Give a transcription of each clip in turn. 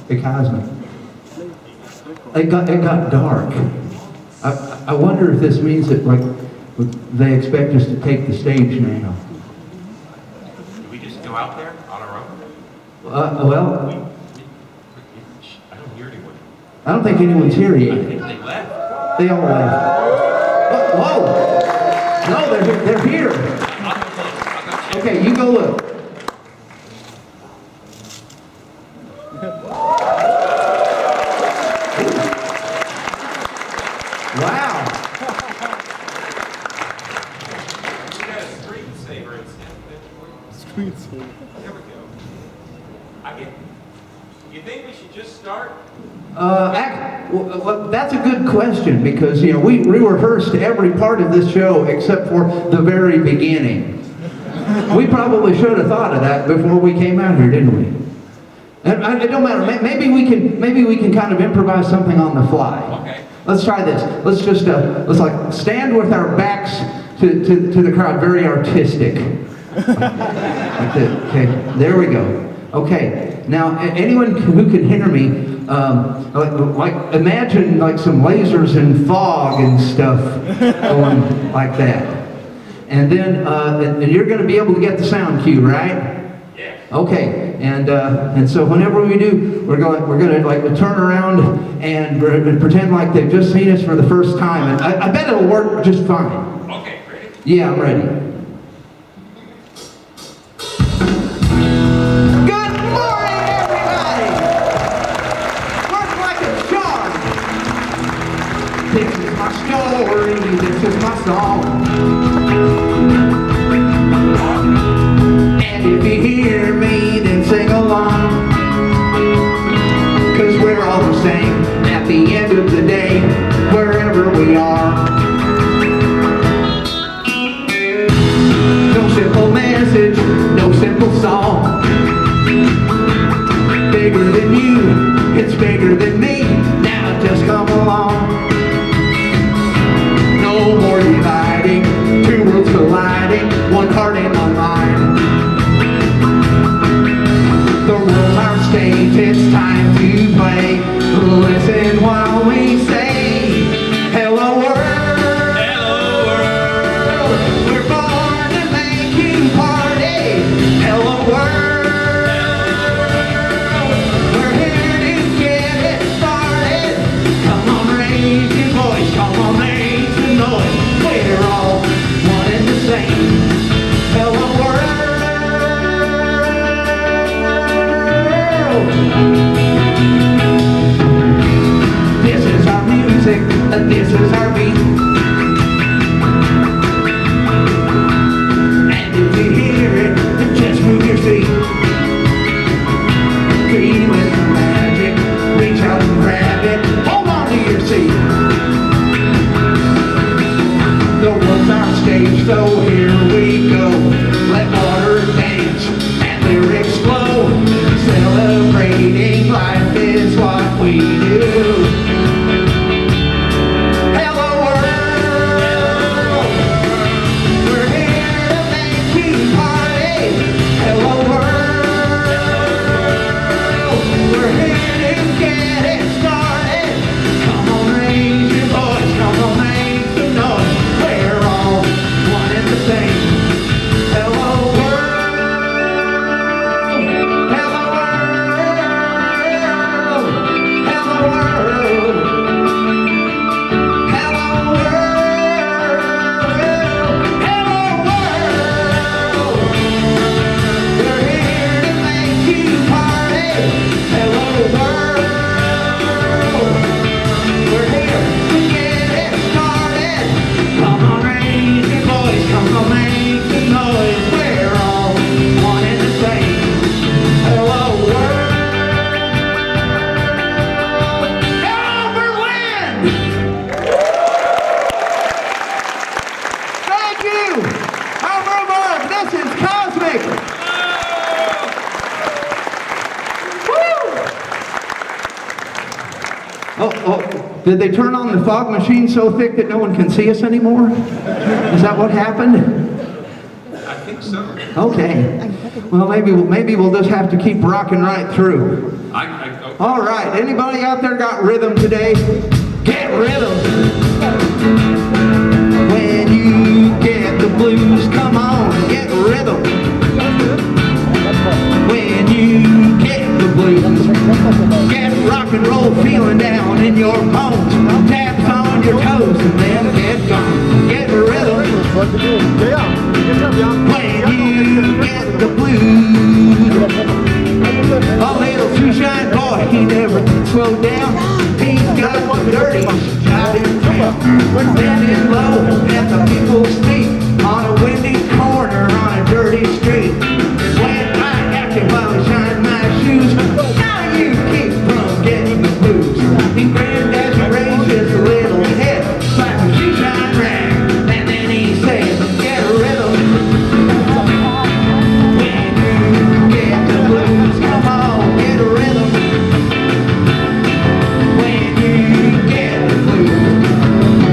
Hey, Cosmic. It got dark. I wonder if this means that, like, they expect us to take the stage now. Do we just go out there on our own? Well, I don't hear anyone. I don't think anyone's here I yet. think they left. They all left. Whoa! No, they're here. I'll go check. Okay, you go look. Wow. We got a screensaver instead. There we go. You think we should just start? Well, that's a good question because, you know, we rehearsed every part of this show except for the very beginning. We probably should have thought of that before we came out here, didn't we? And it don't matter. Maybe we can kind of improvise something on the fly. Okay. Let's try this. Let's just let's like stand with our backs to the crowd, very artistic. Like that. Okay, there we go. Okay, now anyone who can hear me, like imagine like some lasers and fog and stuff going like that. And then and you're going to be able to get the sound cue, right? Yeah. Okay, and so whenever we do, we're going to like turn around and pretend like they've just seen us for the first time, and I bet it'll work just fine. Okay, ready? Yeah, I'm ready. Good morning, everybody. Work like a charm. This is my story. This is my song. And if you hear me, then sing along. 'Cause we're all the same at the end of the day, wherever we are. No simple message, no simple song. Bigger than you, it's bigger than me. Now just come along. No more dividing, two worlds colliding, one heart in my mind. The world's our stage, it's time to play. Listen while we say, hello world. Hello world. We're born to make you party. Hello world. We're here to get it started. Come on, raise your voice. Come on, make some noise. We're all one and the same. Hello world. This is our music, and this is our beat. And if you hear it, then just move your feet. Feeling the magic, reach out and grab it. Hold on to your seat. The world's our stage, so here we go. Let water dance and lyrics flow. Celebrating life is what we do. Hello world. We're here to make you party. Hello world. We're here to get it started. Come on, raise your voice. Come on, make some noise. We're all one and the same. Hello world. Hello world. Hello world. Hello world. Hello world. We're here to make you party. Hello world. We're here to get it started. Come on, raise your voice. Come on, make some noise. We're all one and the same. Hello world. Hello Berlin. Thank you. I'm Rhubarb. This is Cosmic. Woo! Oh, did they turn on the fog machine so thick that no one can see us anymore? Is that what happened? I think so. Okay. Well, maybe we'll just have to keep rocking right through. Okay. All right. Anybody out there got rhythm today? Get rhythm. When you get the blues, come on, get rhythm. When you get the blues, get rock and roll feeling down in your bones. Taps on your toes and then get gone. Get rhythm. When you get the blues. A little shoeshine boy, he never slowed down. He's got the dirtiest job in town. Standing low at the people's feet on a windy corner on a dirty street. When I acted while I shine my shoes, now you keep from getting the blues. He grinned as he raised his little head, slapped a shoeshine rag, and then he said, get a rhythm. When you get the blues, come on, get a rhythm. When you get the blues,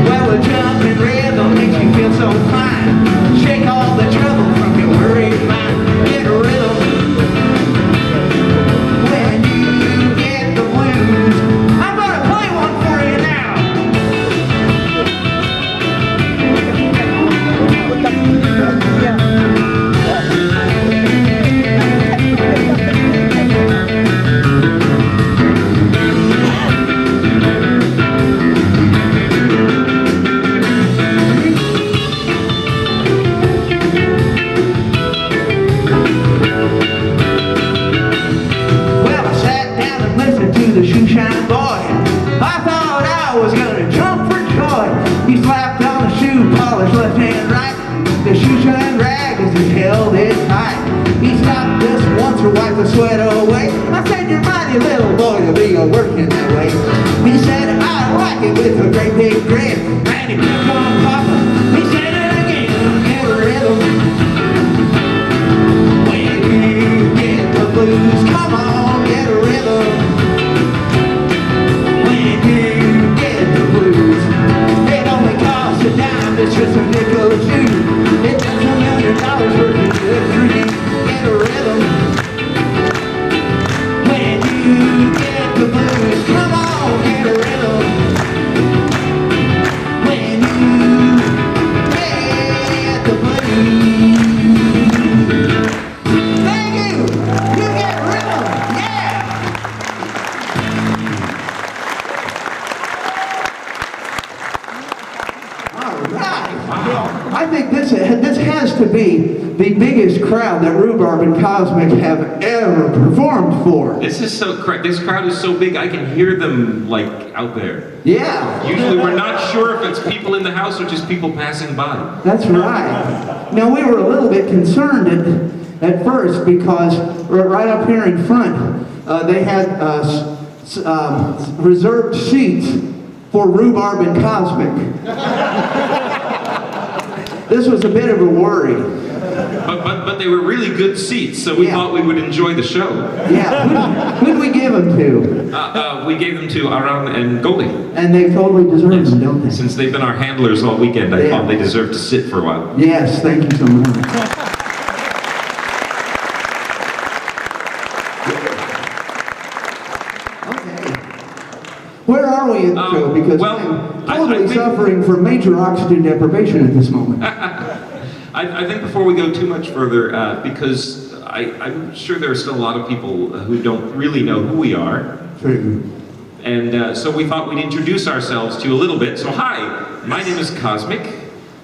well, a jumping rhythm makes you feel so fine. Shake all the trouble from your worried mind. Get a rhythm. When you get the blues, I'm gonna play one for you now. Well, I sat down and listened to the shoeshine boy. I thought I was gonna jump for joy. He slapped on the shoe polish left and right. The shoeshine rag as he held it tight. He stopped just once to wipe the sweat away. I said, you're mighty little boy to be working that way. He said, I like it with a great big grin. And he kept on popping. He said it again, get a rhythm. When you get the blues, come on, get a rhythm. When you get the blues, it only costs a dime, it's just a nickel or two. It does $1 million worth of good for you. Get a rhythm. When you get the blues, come on, get a rhythm. When you get the blues. Thank you. You get rhythm. Yeah. All right. I think this has to be the biggest crowd that Rhubarb and Cosmic have ever performed for. This is so correct. This crowd is so big, I can hear them like out there. Yeah. Usually we're not sure if it's people in the house or just people passing by. That's right. Now, we were a little bit concerned at first because right up here in front, they had reserved seats for Rhubarb and Cosmic. This was a bit of a worry. But they were really good seats, so we thought we would enjoy the show. Yeah. Who'd we give them to? We gave them to Aram and Goldie. And they totally deserve them, don't they? Since they've been our handlers all weekend, I thought they deserved to sit for a while. Yes, thank you so much. Where are we in the show? Because I'm totally suffering from major oxygen deprivation at this moment. I think before we go too much further, because I'm sure there are still a lot of people who don't really know who we are. True. And so we thought we'd introduce ourselves to you a little bit. So hi, my name is Cosmic.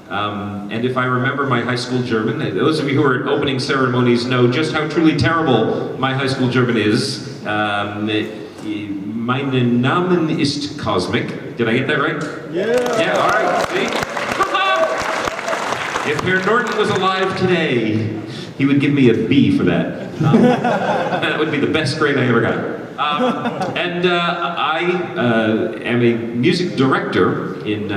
And if I remember my high school German, those of you who are at opening ceremonies know just how truly terrible my high school German is. Mein Name ist Cosmic. Did I get that right? Yeah. Yeah, all right. See? If Herr Norton was alive today, he would give me a B for that. That would be the best grade I ever got. I am a music director in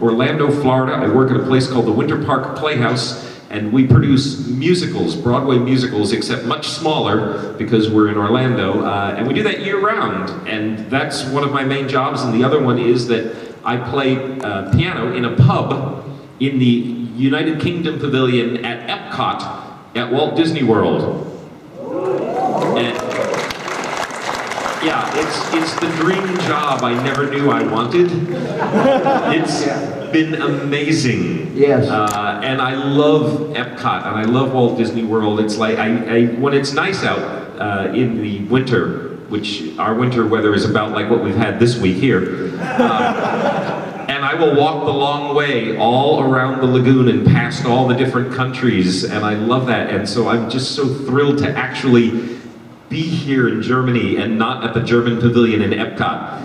Orlando, Florida. I work at a place called the Winter Park Playhouse, and we produce musicals, Broadway musicals, except much smaller because we're in Orlando, and we do that year-round, and that's one of my main jobs, and the other one is that I play piano in a pub in the United Kingdom Pavilion at Epcot. Epcot at Walt Disney World. And yeah, it's the dream job I never knew I wanted. It's been amazing. Yes. And I love Epcot and I love Walt Disney World. It's like when it's nice out in the winter, which our winter weather is about like what we've had this week here. And I will walk the long way all around the lagoon and past all the different countries, and I love that. And so I'm just so thrilled to actually be here in Germany and not at the German pavilion in Epcot.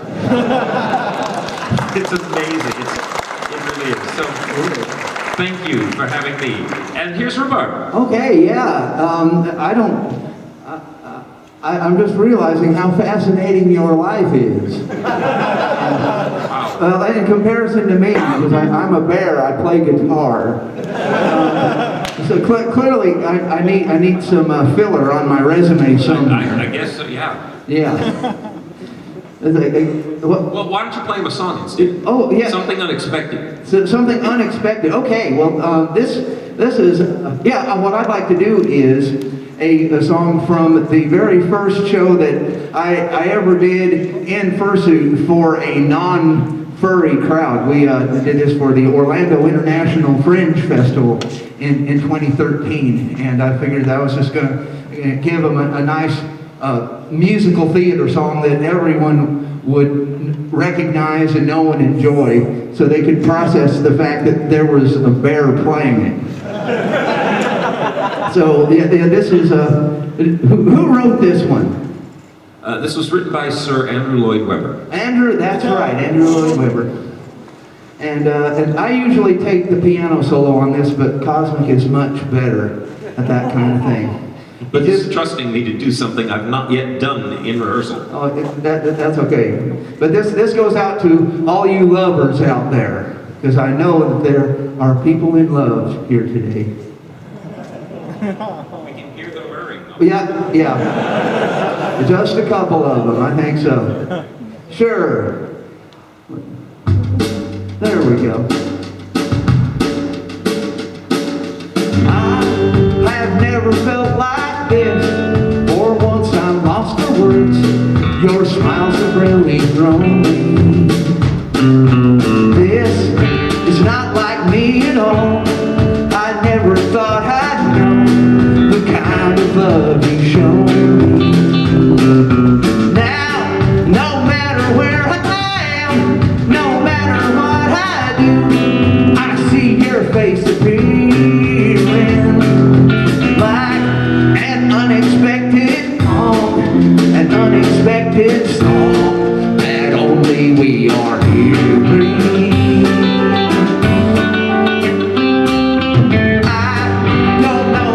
It's amazing. It really is. So thank you for having me. And here's Rhubarb. Okay, yeah. I'm just realizing how fascinating your life is. Well, in comparison to me, because I'm a bear, I play guitar. So clearly, I need some filler on my resume somewhere. I guess so, yeah. Yeah. Well, why don't you play him a song instead? Oh, yeah. Something unexpected. So, something unexpected. Okay, well, this is, what I'd like to do is a song from the very first show that I ever did in fursuit for a non-furry crowd. We did this for the Orlando International Fringe Festival in 2013, and I figured I was just going to give them a nice musical theater song that everyone would recognize and know and enjoy, so they could process the fact that there was a bear playing it. So this is who wrote this one? This was written by Sir Andrew Lloyd Webber. Andrew, that's right, Andrew Lloyd Webber. And I usually take the piano solo on this, but Cosmic is much better at that kind of thing. But he's trusting me to do something I've not yet done in rehearsal. Oh, that's okay. But this goes out to all you lovers out there, because I know that there are people in love here today. We can hear them whirring. Yeah. Just a couple of them, I think so. Sure. There we go. I have never felt like this. For once I'm lost for words. Your smiles have really thrown me. This is not like me at all. I never thought I'd know the kind of love you showed me. Now, no matter where I am, no matter what I do, I see your face appearing like an unexpected calm, an unexpected song that only we are hearing. No matter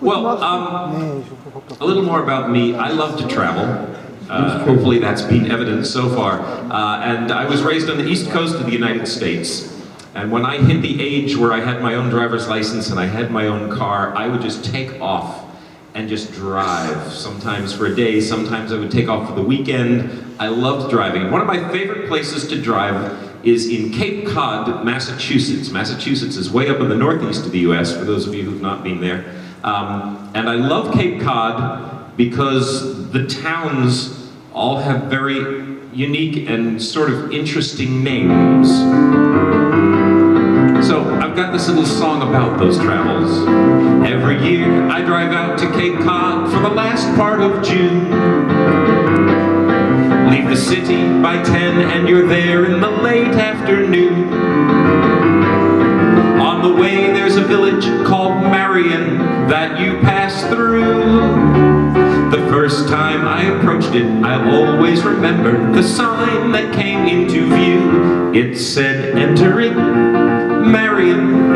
Well, a little more about me. I love to travel. Hopefully that's been evident so far. And I was raised on the East Coast of the United States. And when I hit the age where I had my own driver's license and I had my own car, I would just take off and just drive. Sometimes for a day, sometimes I would take off for the weekend. I loved driving. One of my favorite places to drive is in Cape Cod, Massachusetts. Massachusetts is way up in the northeast of the US, for those of you who've not been there. And I love Cape Cod because the towns all have very unique and sort of interesting names. So I've got this little song about those travels. Every year I drive out to Cape Cod for the last part of June. Leave the city by 10 and you're there in the late afternoon. On the way there's a village called Marion that you pass through. The first time I approached it, I'll always remember the sign that came into view. It said, "Entering Marion."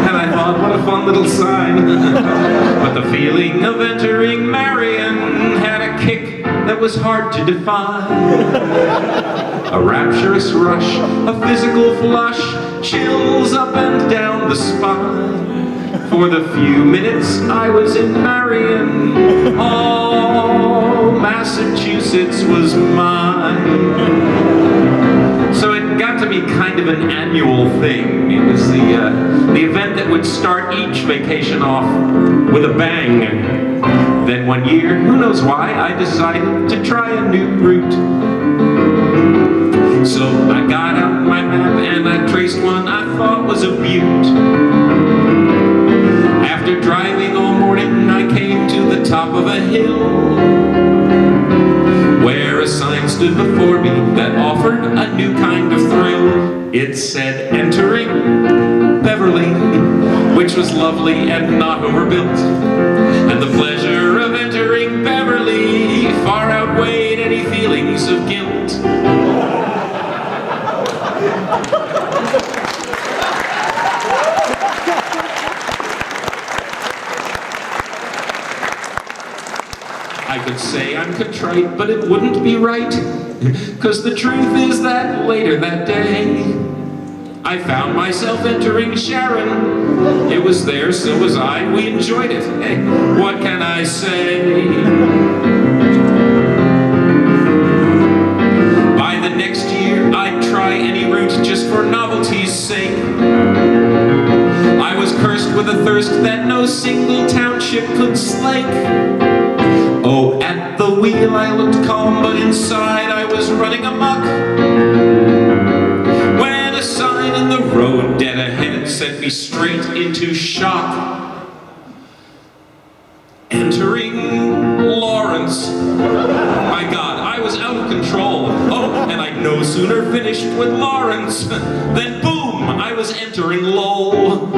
And I thought, what a fun little sign. But the feeling of entering Marion had a kick that was hard to define. A rapturous rush, a physical flush, chills up and down the spine. For the few minutes I was in Marion, all Massachusetts was mine. So it got to be kind of an annual thing. It was the event that would start each vacation off with a bang. Then one year, who knows why, I decided to try a new route. So I got out my map and I traced one I thought was a beaut. After driving all morning, I came to the top of a hill where a sign stood before me that offered a new kind of thrill. It said, "Entering Beverly," which was lovely and not overbuilt. And the pleasure of entering Beverly far outweighed any feelings of guilt. I could say I'm contrite, but it wouldn't be right. 'Cause the truth is that later that day, I found myself entering Sharon. It was there, so was I. We enjoyed it. Hey, what can I say? By the next year, I'd try any route just for novelty's sake. I was cursed with a thirst that no single township could slake. Oh, at the wheel I looked calm, but inside I was running amok. When a sign in the road dead ahead sent me straight into shock. Entering Lawrence. My God, I was out of control. Oh, and I'd no sooner finished with Lawrence than boom, I was entering Lowell.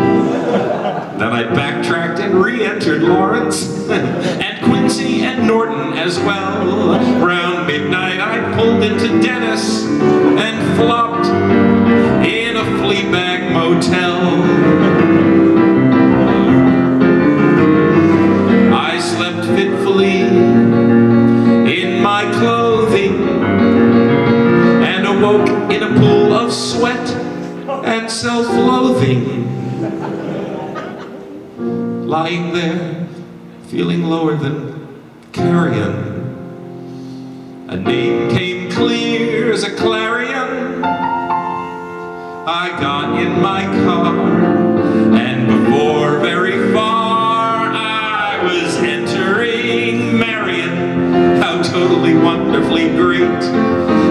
Then I backtracked and re-entered Lawrence, and Quincy and Norton as well. Round midnight I pulled into Dennis and flopped in a Fleabag motel. I slept fitfully in my clothing and awoke in a pool of sweat and self-loathing. Lying there, feeling lower than carrion. A name came clear as a clarion. I got in my car, and before very far, I was entering Marion. How totally wonderfully great.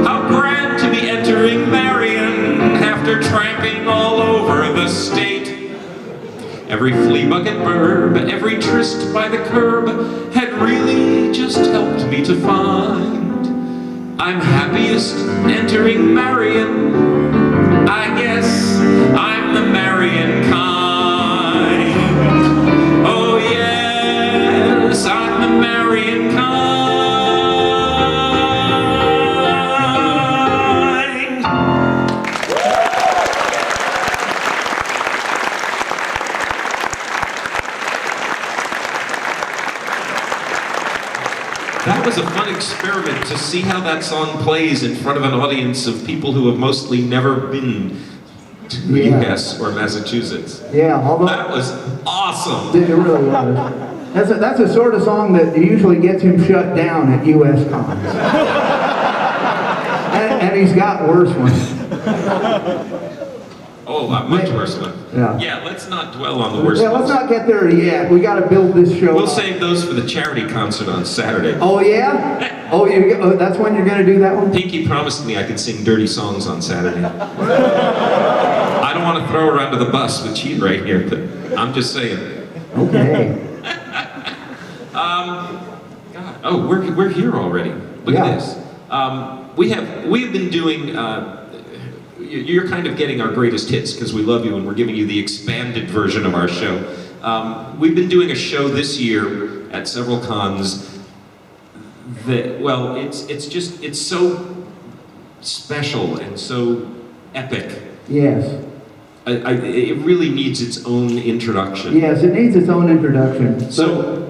How grand to be entering Marion after tramping all over the state. Every flea bucket burb, every tryst by the curb had really just helped me to find I'm happiest entering Marion. I guess I'm the Marion kind. Oh yes, I'm the Marion kind. That was a fun experiment to see how that song plays in front of an audience of people who have mostly never been to the US or Massachusetts. Yeah, although That was awesome. it really was. That's a sort of song that usually gets him shut down at US cons. and he's got worse ones. Oh, a much worse one. Yeah. Yeah, let's not dwell on the worst Yeah, let's ones. not get there yet. We got to build this show We'll up. save those for the charity concert on Saturday. Oh yeah? Oh, that's when you're going to do that one? Pinky promised me I could sing dirty songs on Saturday. I don't want to throw her under the bus with cheat right here, but I'm just saying. Okay. God. Oh, we're here already. Look at this. We've been doing. You're kind of getting our greatest hits because we love you and we're giving you the expanded version of our show. We've been doing a show this year at several cons that, well, it's so special and so epic. Yes. It really needs its own introduction. Yes, it needs its own introduction. So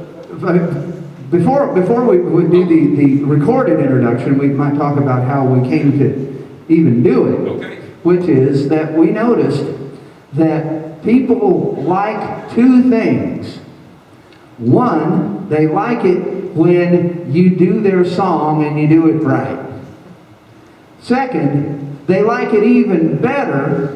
before we do the recorded introduction, we might talk about how we came to even do it. Okay. Which is that we noticed that people like two things. One, they like it when you do their song and you do it right. Second, they like it even better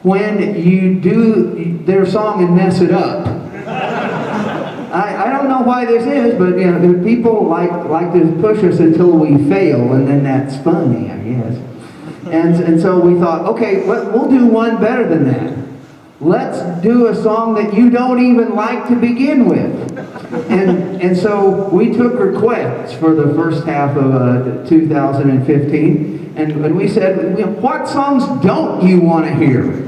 when you do their song and mess it up. I don't know why this is, but you know, people like to push us until we fail, and then that's funny, I guess. And so we thought, okay, we'll do one better than that. Let's do a song that you don't even like to begin with. And so we took requests for the first half of 2015, and we said, what songs don't you want to hear?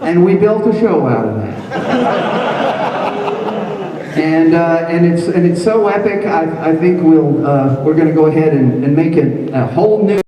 And we built a show out of that. And it's so epic. I think we're going to go ahead and make it a whole new.